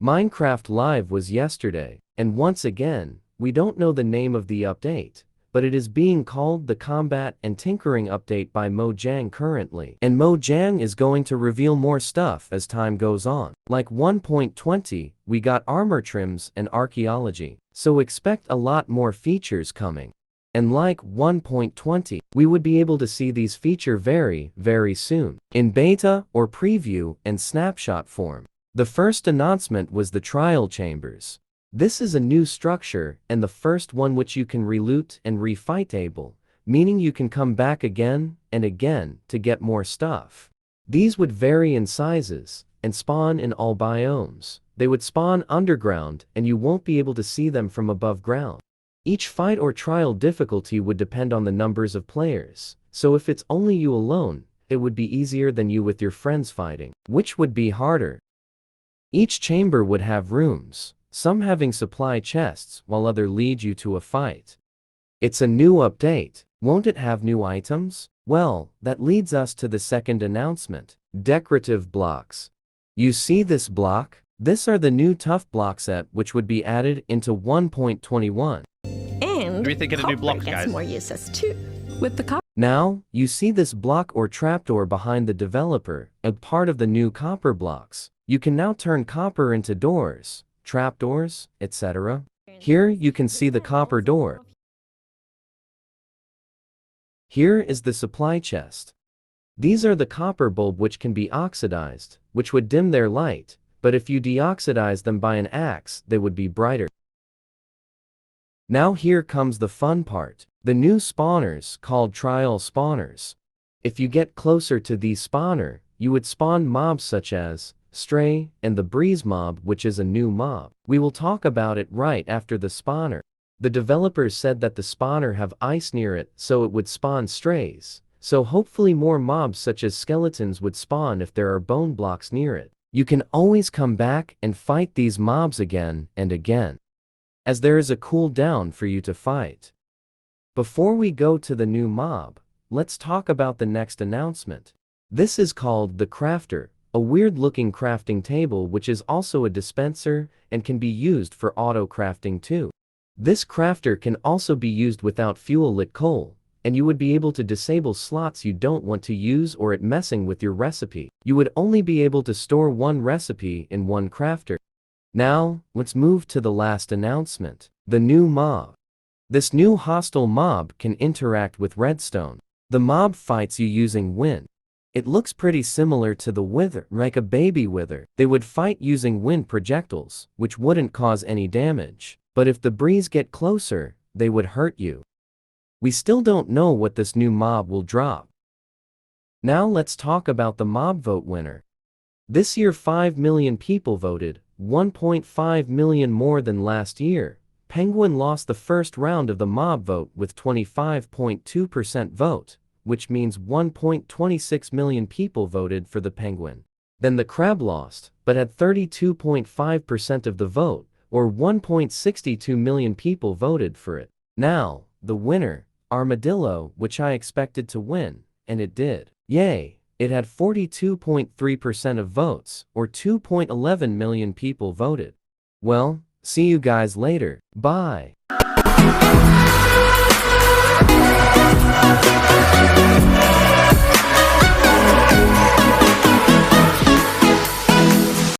Minecraft Live was yesterday, and once again, we don't know the name of the update, but it is being called the Combat and Tinkering Update by Mojang currently. And Mojang is going to reveal more stuff as time goes on. Like 1.20, we got armor trims and archaeology, so expect a lot more features coming. And like 1.20, we would be able to see these features very soon, in beta or preview and snapshot form. The first announcement was the trial chambers. This is a new structure and the first one which you can reloot and refightable, meaning you can come back again and again to get more stuff. These would vary in sizes and spawn in all biomes. They would spawn underground and you won't be able to see them from above ground. Each fight or trial difficulty would depend on the numbers of players, so if it's only you alone, it would be easier than you with your friends fighting, which would be harder. Each chamber would have rooms, some having supply chests while other lead you to a fight. It's a new update. Won't it have new items? Well, that leads us to the second announcement. Decorative blocks. You see this block? These are the new tough block set which would be added into 1.21. And we think of a new block, gets guys. more uses too. With the copper. Now, you see this block or trapdoor behind the developer, a part of the new copper blocks. You can now turn copper into doors, trapdoors, etc. Here you can see the copper door. Here is the supply chest. These are the copper bulb which can be oxidized, which would dim their light, but if you deoxidize them by an axe, they would be brighter. Now here comes the fun part. The new spawners called trial spawners. If you get closer to these spawner, you would spawn mobs such as Stray and the Breeze mob, which is a new mob. We will talk about it right after the spawner. The developers said that the spawner have ice near it so it would spawn strays. So hopefully more mobs such as skeletons would spawn if there are bone blocks near it. You can always come back and fight these mobs again and again, as there is a cooldown for you to fight. Before we go to the new mob, let's talk about the next announcement. This is called the Crafter, a weird-looking crafting table which is also a dispenser and can be used for auto-crafting too. This crafter can also be used without fuel-lit coal, and you would be able to disable slots you don't want to use or it messing with your recipe. You would only be able to store one recipe in one crafter. Now, let's move to the last announcement. The new mob. This new hostile mob can interact with redstone. The mob fights you using wind. It looks pretty similar to the wither, like a baby wither. They would fight using wind projectiles, which wouldn't cause any damage. But if the breeze get closer, they would hurt you. We still don't know what this new mob will drop. Now let's talk about the mob vote winner. This year 5 million people voted, 1.5 million more than last year. Penguin lost the first round of the mob vote with 25.2% vote, which means 1.26 million people voted for the penguin. Then the crab lost, but had 32.5% of the vote, or 1.62 million people voted for it. Now, the winner, armadillo, which I expected to win, and it did. Yay! It had 42.3% of votes, or 2.11 million people voted. Well, see you guys later. Bye.